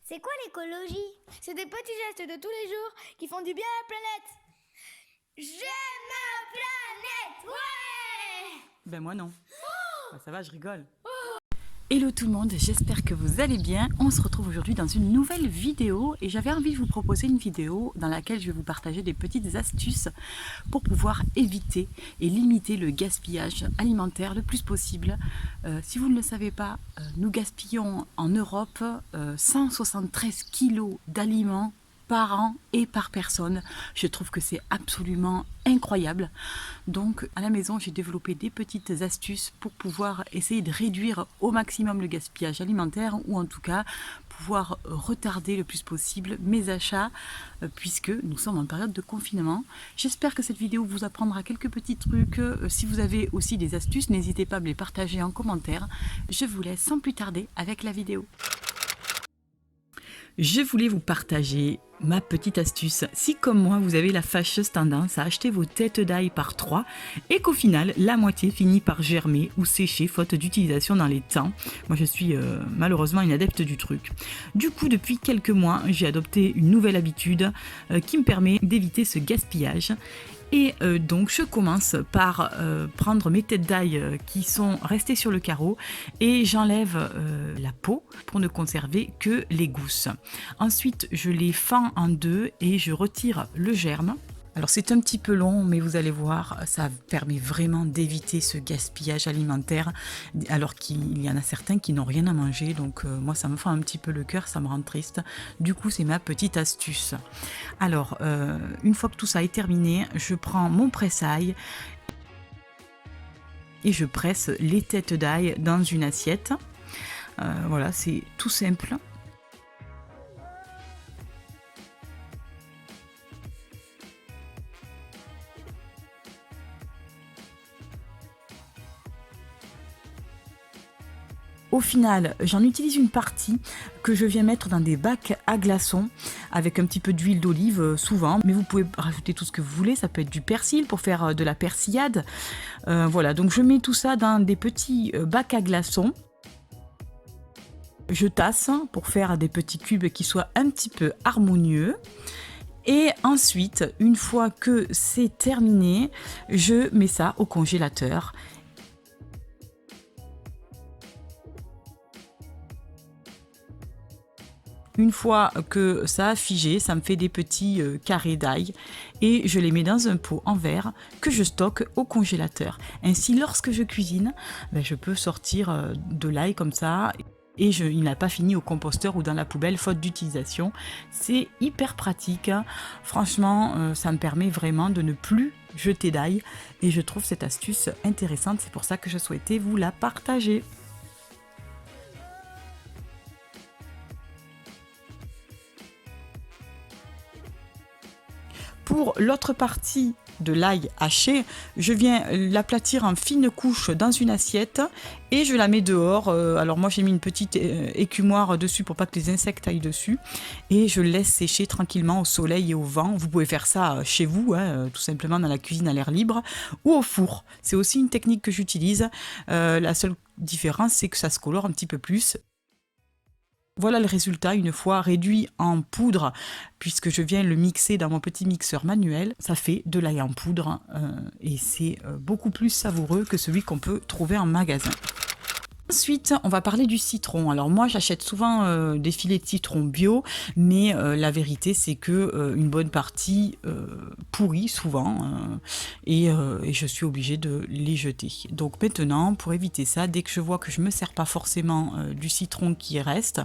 C'est quoi l'écologie? C'est des petits gestes de tous les jours qui font du bien à la planète. J'aime ma planète, ouais! Ben moi non. Ça va, je rigole. Hello tout le monde, j'espère que vous allez bien. On se retrouve aujourd'hui dans une nouvelle vidéo et j'avais envie de vous proposer une vidéo dans laquelle je vais vous partager des petites astuces pour pouvoir éviter et limiter le gaspillage alimentaire le plus possible. Si vous ne le savez pas, nous gaspillons en Europe 173 kilos d'aliments par an et par personne. Je trouve que c'est absolument incroyable. Donc à la maison, j'ai développé des petites astuces pour pouvoir essayer de réduire au maximum le gaspillage alimentaire ou en tout cas pouvoir retarder le plus possible mes achats puisque nous sommes en période de confinement. J'espère que cette vidéo vous apprendra quelques petits trucs. Si vous avez aussi des astuces, n'hésitez pas à me les partager en commentaire. Je vous laisse sans plus tarder avec la vidéo. Je voulais vous partager ma petite astuce. Si comme moi vous avez la fâcheuse tendance à acheter vos têtes d'ail par 3 et qu'au final la moitié finit par germer ou sécher faute d'utilisation dans les temps, moi je suis malheureusement une adepte du truc. Du coup depuis quelques mois j'ai adopté une nouvelle habitude qui me permet d'éviter ce gaspillage. Et donc je commence par prendre mes têtes d'ail qui sont restées sur le carreau et j'enlève la peau pour ne conserver que les gousses. Ensuite je les fends en deux et je retire le germe. Alors c'est un petit peu long mais vous allez voir, ça permet vraiment d'éviter ce gaspillage alimentaire alors qu'il y en a certains qui n'ont rien à manger, donc moi ça me fait un petit peu le cœur, ça me rend triste. Du coup c'est ma petite astuce. Alors une fois que tout ça est terminé, je prends mon presse-ail et je presse les têtes d'ail dans une assiette. Voilà, c'est tout simple. Au final, j'en utilise une partie que je viens mettre dans des bacs à glaçons avec un petit peu d'huile d'olive souvent, mais vous pouvez rajouter tout ce que vous voulez, ça peut être du persil pour faire de la persillade. Voilà, donc je mets tout ça dans des petits bacs à glaçons. Je tasse pour faire des petits cubes qui soient un petit peu harmonieux. Et ensuite, une fois que c'est terminé, je mets ça au congélateur. Une fois que ça a figé, ça me fait des petits carrés d'ail et je les mets dans un pot en verre que je stocke au congélateur. Ainsi, lorsque je cuisine, je peux sortir de l'ail comme ça et il n'a pas fini au composteur ou dans la poubelle faute d'utilisation. C'est hyper pratique. Franchement, ça me permet vraiment de ne plus jeter d'ail et je trouve cette astuce intéressante. C'est pour ça que je souhaitais vous la partager. Pour l'autre partie de l'ail haché, je viens l'aplatir en fines couches dans une assiette et je la mets dehors. Alors moi j'ai mis une petite écumoire dessus pour pas que les insectes aillent dessus et je laisse sécher tranquillement au soleil et au vent. Vous pouvez faire ça chez vous, tout simplement dans la cuisine à l'air libre ou au four. C'est aussi une technique que j'utilise. La seule différence c'est que ça se colore un petit peu plus. Voilà le résultat une fois réduit en poudre, puisque je viens le mixer dans mon petit mixeur manuel. Ça fait de l'ail en poudre et c'est beaucoup plus savoureux que celui qu'on peut trouver en magasin. Ensuite, on va parler du citron. Alors moi, j'achète souvent des filets de citron bio, mais la vérité, c'est que une bonne partie pourrit souvent et je suis obligée de les jeter. Donc maintenant, pour éviter ça, dès que je vois que je me sers pas forcément du citron qui reste,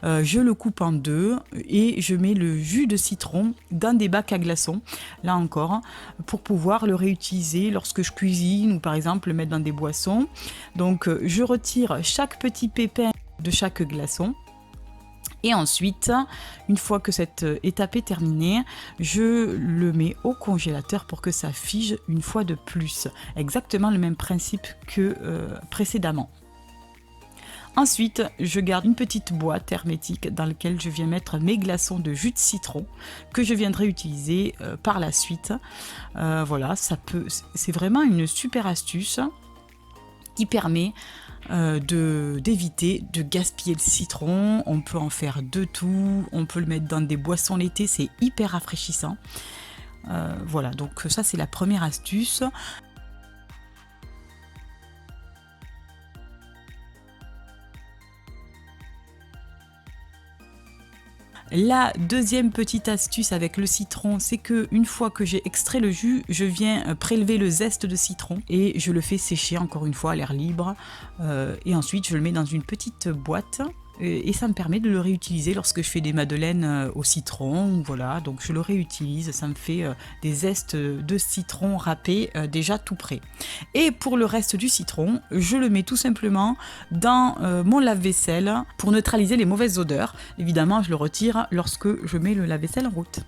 je le coupe en deux et je mets le jus de citron dans des bacs à glaçons, là encore, pour pouvoir le réutiliser lorsque je cuisine ou par exemple le mettre dans des boissons. Donc je retire chaque petit pépin de chaque glaçon et ensuite une fois que cette étape est terminée, je le mets au congélateur pour que ça fige une fois de plus, exactement le même principe que précédemment. Ensuite, je garde une petite boîte hermétique dans laquelle je viens mettre mes glaçons de jus de citron que je viendrai utiliser par la suite. Voilà, c'est vraiment une super astuce. qui permet d'éviter de gaspiller le citron. On peut en faire de tout, on peut le mettre dans des boissons laitées, c'est hyper rafraîchissant. Voilà, donc ça c'est la première astuce. La deuxième petite astuce avec le citron, c'est que une fois que j'ai extrait le jus, je viens prélever le zeste de citron et je le fais sécher encore une fois à l'air libre. Et ensuite, je le mets dans une petite boîte. Et ça me permet de le réutiliser lorsque je fais des madeleines au citron, voilà, donc je le réutilise, ça me fait des zestes de citron râpés déjà tout prêts. Et pour le reste du citron, je le mets tout simplement dans mon lave-vaisselle pour neutraliser les mauvaises odeurs. Évidemment, je le retire lorsque je mets le lave-vaisselle en route.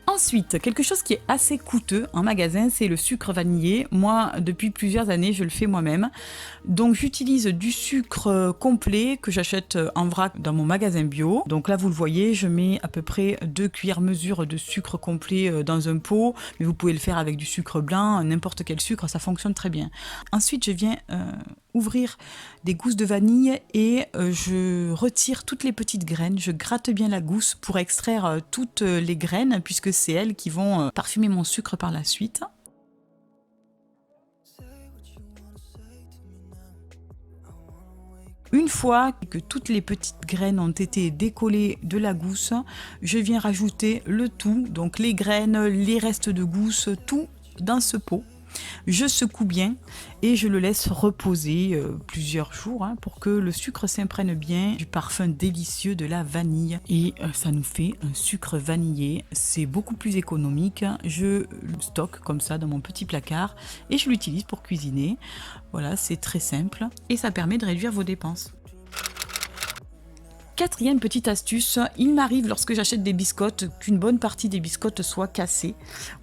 Ensuite, quelque chose qui est assez coûteux en magasin, c'est le sucre vanillé. Moi, depuis plusieurs années, je le fais moi-même. Donc, j'utilise du sucre complet que j'achète en vrac dans mon magasin bio. Donc là, vous le voyez, je mets à peu près 2 cuillères mesure de sucre complet dans un pot. Mais vous pouvez le faire avec du sucre blanc, n'importe quel sucre, ça fonctionne très bien. Ensuite, je viens ouvrir des gousses de vanille et je retire toutes les petites graines. Je gratte bien la gousse pour extraire toutes les graines puisque c'est elles qui vont parfumer mon sucre par la suite. Une fois que toutes les petites graines ont été décollées de la gousse, je viens rajouter le tout, donc les graines, les restes de gousse, tout dans ce pot. Je secoue bien et je le laisse reposer plusieurs jours pour que le sucre s'imprègne bien du parfum délicieux de la vanille. Et ça nous fait un sucre vanillé. C'est beaucoup plus économique. Je le stocke comme ça dans mon petit placard et je l'utilise pour cuisiner. Voilà, c'est très simple et ça permet de réduire vos dépenses. Quatrième petite astuce, il m'arrive lorsque j'achète des biscottes qu'une bonne partie des biscottes soit cassée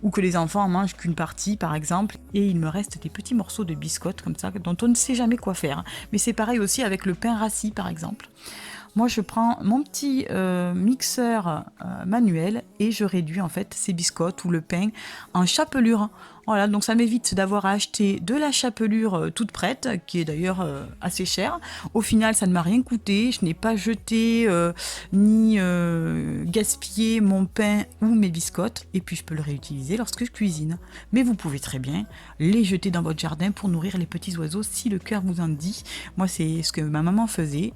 ou que les enfants en mangent qu'une partie par exemple et il me reste des petits morceaux de biscottes comme ça dont on ne sait jamais quoi faire. Mais c'est pareil aussi avec le pain rassis par exemple. Moi je prends mon petit mixeur manuel et je réduis en fait ces biscottes ou le pain en chapelure. Voilà, donc ça m'évite d'avoir à acheter de la chapelure toute prête, qui est d'ailleurs assez chère. Au final, ça ne m'a rien coûté. Je n'ai pas jeté ni gaspillé mon pain ou mes biscottes. Et puis, je peux le réutiliser lorsque je cuisine. Mais vous pouvez très bien les jeter dans votre jardin pour nourrir les petits oiseaux si le cœur vous en dit. Moi, c'est ce que ma maman faisait.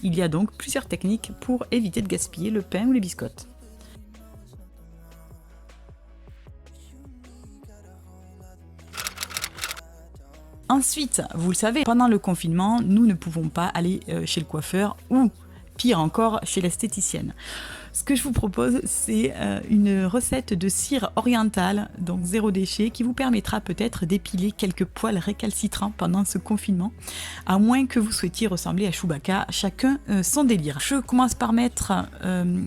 Il y a donc plusieurs techniques pour éviter de gaspiller le pain ou les biscottes. Ensuite, vous le savez, pendant le confinement, nous ne pouvons pas aller chez le coiffeur ou, pire encore, chez l'esthéticienne. Ce que je vous propose, c'est une recette de cire orientale, donc zéro déchet, qui vous permettra peut-être d'épiler quelques poils récalcitrants pendant ce confinement, à moins que vous souhaitiez ressembler à Chewbacca, chacun son délire. Je commence par mettre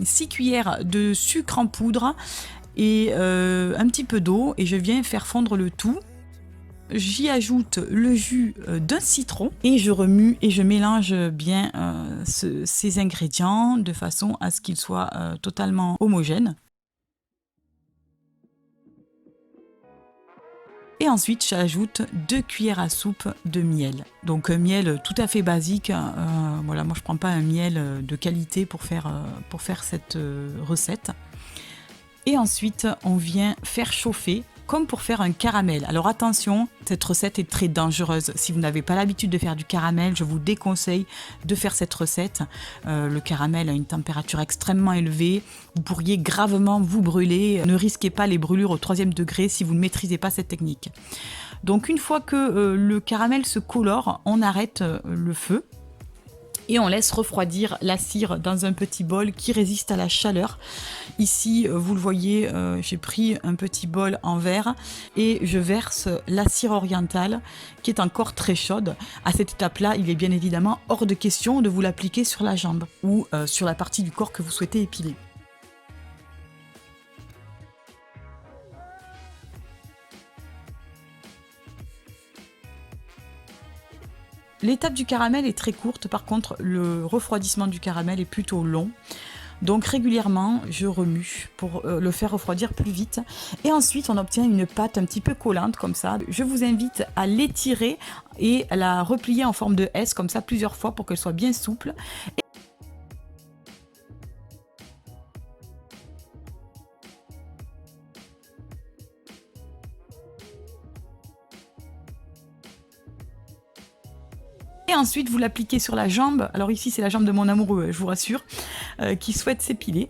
6 cuillères de sucre en poudre et un petit peu d'eau, et je viens faire fondre le tout. J'y ajoute le jus d'un citron et je remue et je mélange bien ces ingrédients de façon à ce qu'ils soient totalement homogènes. Et ensuite, j'ajoute 2 cuillères à soupe de miel. Donc un miel tout à fait basique. Voilà, moi je ne prends pas un miel de qualité pour faire cette recette. Et ensuite, on vient faire chauffer comme pour faire un caramel. Alors attention, cette recette est très dangereuse. Si vous n'avez pas l'habitude de faire du caramel, je vous déconseille de faire cette recette. Le caramel a une température extrêmement élevée. Vous pourriez gravement vous brûler. Ne risquez pas les brûlures au 3e degré si vous ne maîtrisez pas cette technique. Donc une fois que le caramel se colore, on arrête le feu. Et on laisse refroidir la cire dans un petit bol qui résiste à la chaleur. Ici, vous le voyez, j'ai pris un petit bol en verre et je verse la cire orientale qui est encore très chaude. À cette étape-là, il est bien évidemment hors de question de vous l'appliquer sur la jambe ou sur la partie du corps que vous souhaitez épiler. L'étape du caramel est très courte, par contre le refroidissement du caramel est plutôt long. Donc régulièrement, je remue pour le faire refroidir plus vite. Et ensuite, on obtient une pâte un petit peu collante comme ça. Je vous invite à l'étirer et à la replier en forme de S comme ça plusieurs fois pour qu'elle soit bien souple. Et ensuite, vous l'appliquez sur la jambe. Alors ici, c'est la jambe de mon amoureux, je vous rassure, qui souhaite s'épiler.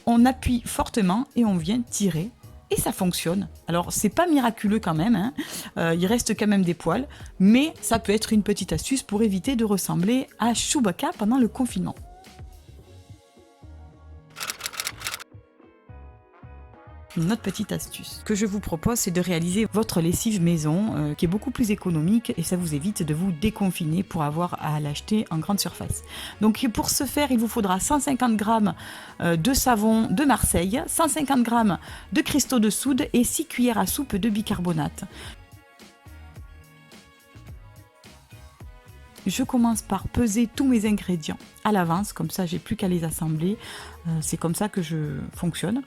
On appuie fortement et on vient tirer. Et ça fonctionne. Alors, c'est pas miraculeux quand même, hein. Il reste quand même des poils. Mais ça peut être une petite astuce pour éviter de ressembler à Chewbacca pendant le confinement. Une autre petite astuce que je vous propose, c'est de réaliser votre lessive maison qui est beaucoup plus économique et ça vous évite de vous déconfiner pour avoir à l'acheter en grande surface. Donc pour ce faire, il vous faudra 150 g de savon de Marseille, 150 g de cristaux de soude et 6 cuillères à soupe de bicarbonate. Je commence par peser tous mes ingrédients à l'avance, comme ça j'ai plus qu'à les assembler, c'est comme ça que je fonctionne.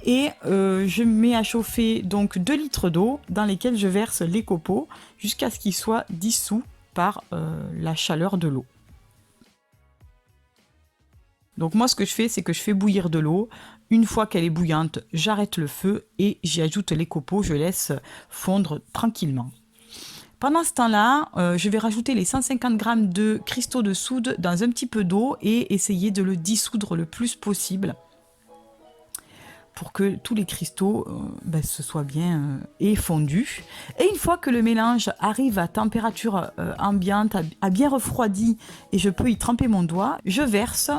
Et je mets à chauffer donc 2 litres d'eau dans lesquels je verse les copeaux jusqu'à ce qu'ils soient dissous par la chaleur de l'eau. Donc moi ce que je fais, c'est que je fais bouillir de l'eau. Une fois qu'elle est bouillante, j'arrête le feu et j'y ajoute les copeaux, je laisse fondre tranquillement. Pendant ce temps-là, je vais rajouter les 150 g de cristaux de soude dans un petit peu d'eau et essayer de le dissoudre le plus possible pour que tous les cristaux se soient bien fondus. Et une fois que le mélange arrive à température ambiante, a bien refroidi et je peux y tremper mon doigt, je verse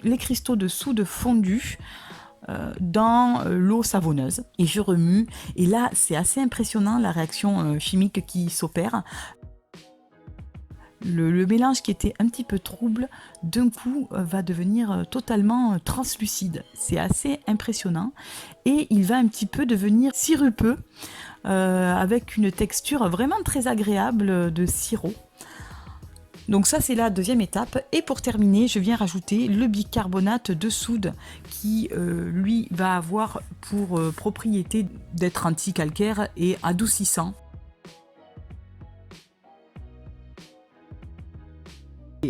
les cristaux de soude fondus dans l'eau savonneuse et je remue. Et là, c'est assez impressionnant la réaction chimique qui s'opère. Le mélange qui était un petit peu trouble, d'un coup, va devenir totalement translucide. C'est assez impressionnant. Et il va un petit peu devenir sirupeux, avec une texture vraiment très agréable de sirop. Donc ça, c'est la deuxième étape. Et pour terminer, je viens rajouter le bicarbonate de soude qui, lui, va avoir pour propriété d'être anti-calcaire et adoucissant.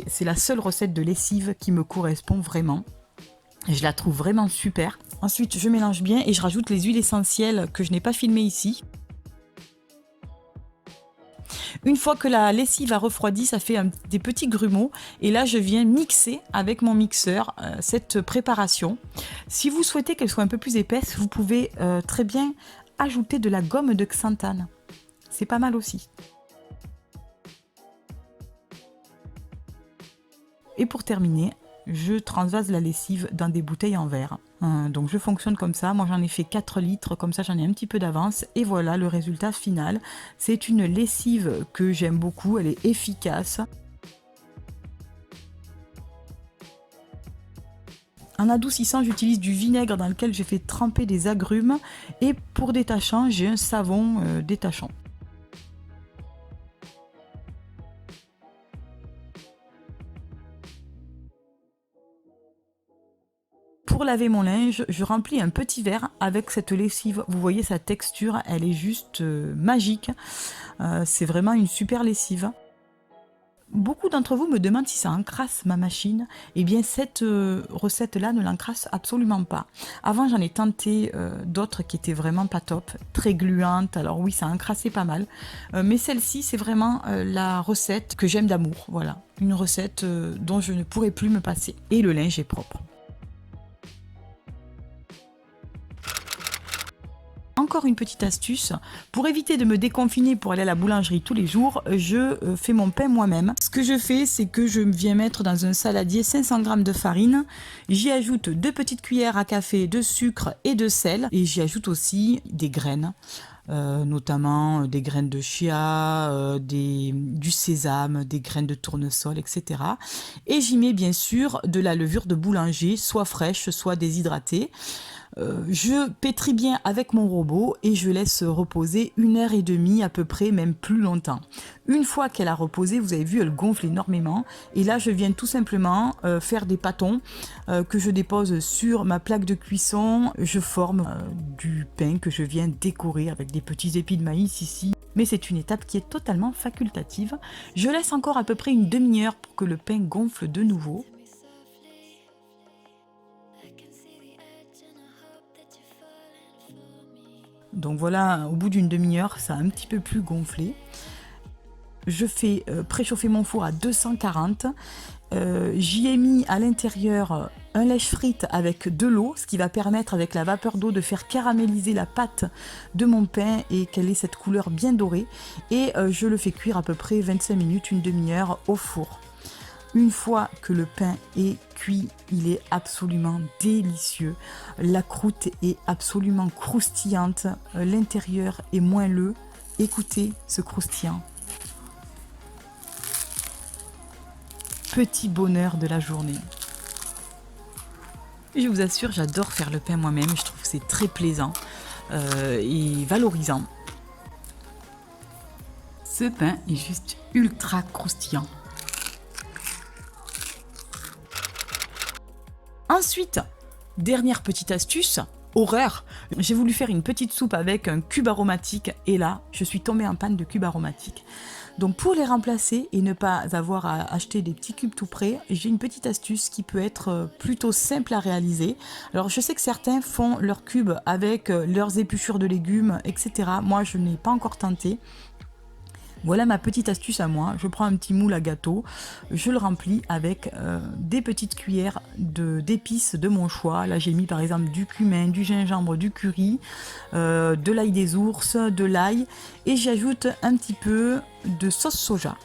C'est la seule recette de lessive qui me correspond vraiment. Je la trouve vraiment super. Ensuite, je mélange bien et je rajoute les huiles essentielles que je n'ai pas filmées ici. Une fois que la lessive a refroidi, ça fait des petits grumeaux. Et là, je viens mixer avec mon mixeur cette préparation. Si vous souhaitez qu'elle soit un peu plus épaisse, vous pouvez très bien ajouter de la gomme de xanthane. C'est pas mal aussi. Et pour terminer, je transvase la lessive dans des bouteilles en verre. Donc je fonctionne comme ça, moi j'en ai fait 4 litres, comme ça j'en ai un petit peu d'avance. Et voilà le résultat final. C'est une lessive que j'aime beaucoup, elle est efficace. En adoucissant, j'utilise du vinaigre dans lequel j'ai fait tremper des agrumes. Et pour détachant, j'ai un savon détachant. Pour laver mon linge, je remplis un petit verre avec cette lessive. Vous voyez sa texture, elle est juste magique. C'est vraiment une super lessive. Beaucoup d'entre vous me demandent si ça encrasse ma machine. Eh bien, cette recette-là ne l'encrasse absolument pas. Avant, j'en ai tenté d'autres qui étaient vraiment pas top, très gluantes. Alors oui, ça encrassait pas mal. Mais celle-ci, c'est vraiment la recette que j'aime d'amour. Voilà, une recette dont je ne pourrais plus me passer. Et le linge est propre. Encore une petite astuce, pour éviter de me déconfiner pour aller à la boulangerie tous les jours, je fais mon pain moi-même. Ce que je fais, c'est que je viens mettre dans un saladier 500 g de farine, j'y ajoute 2 petites cuillères à café de sucre et de sel, et j'y ajoute aussi des graines. Notamment des graines de chia, du sésame, des graines de tournesol, etc. Et j'y mets bien sûr de la levure de boulanger, soit fraîche, soit déshydratée. Je pétris bien avec mon robot et je laisse reposer 1h30 à peu près, même plus longtemps. Une fois qu'elle a reposé, vous avez vu, elle gonfle énormément. Et là, je viens tout simplement faire des pâtons que je dépose sur ma plaque de cuisson. Je forme du pain que je viens décorer avec des petits épis de maïs ici. Mais c'est une étape qui est totalement facultative. Je laisse encore à peu près une demi-heure pour que le pain gonfle de nouveau. Donc voilà, au bout d'une demi-heure, ça a un petit peu plus gonflé. Je fais préchauffer mon four à 240. J'y ai mis à l'intérieur un lèche-frite avec de l'eau, ce qui va permettre avec la vapeur d'eau de faire caraméliser la pâte de mon pain et qu'elle ait cette couleur bien dorée. Et je le fais cuire à peu près 25 minutes, une demi-heure au four. Une fois que le pain est cuit, il est absolument délicieux. La croûte est absolument croustillante. L'intérieur est moelleux. Écoutez ce croustillant. Petit bonheur de la journée. Je vous assure, j'adore faire le pain moi-même. Je trouve que c'est très plaisant et valorisant. Ce pain est juste ultra croustillant. Ensuite, dernière petite astuce, horreur, j'ai voulu faire une petite soupe avec un cube aromatique et là, je suis tombée en panne de cubes aromatiques. Donc pour les remplacer et ne pas avoir à acheter des petits cubes tout prêts, j'ai une petite astuce qui peut être plutôt simple à réaliser. Alors je sais que certains font leurs cubes avec leurs épluchures de légumes, etc. Moi, je n'ai pas encore tenté. Voilà ma petite astuce à moi. Je prends un petit moule à gâteau, je le remplis avec des petites cuillères d'épices de mon choix. Là j'ai mis par exemple du cumin, du gingembre, du curry, de l'ail des ours, de l'ail et j'ajoute un petit peu de sauce soja.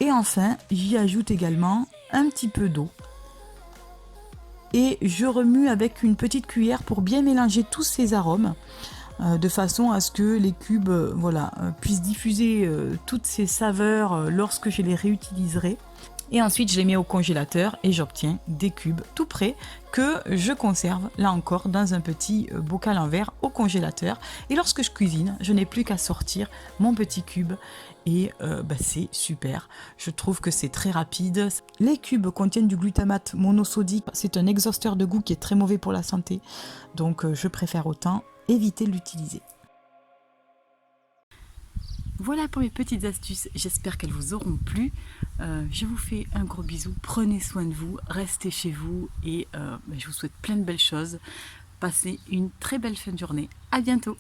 Et enfin j'y ajoute également un petit peu d'eau. Et je remue avec une petite cuillère pour bien mélanger tous ces arômes. De façon à ce que les cubes puissent diffuser toutes ces saveurs lorsque je les réutiliserai. Et ensuite je les mets au congélateur et j'obtiens des cubes tout prêts que je conserve là encore dans un petit bocal en verre au congélateur. Et lorsque je cuisine, je n'ai plus qu'à sortir mon petit cube et c'est super. Je trouve que c'est très rapide. Les cubes contiennent du glutamate monosodique. C'est un exhausteur de goût qui est très mauvais pour la santé. Donc je préfère autant éviter de l'utiliser. Voilà pour mes petites astuces, j'espère qu'elles vous auront plu. Je vous fais un gros bisou, prenez soin de vous, restez chez vous et je vous souhaite plein de belles choses. Passez une très belle fin de journée, à bientôt.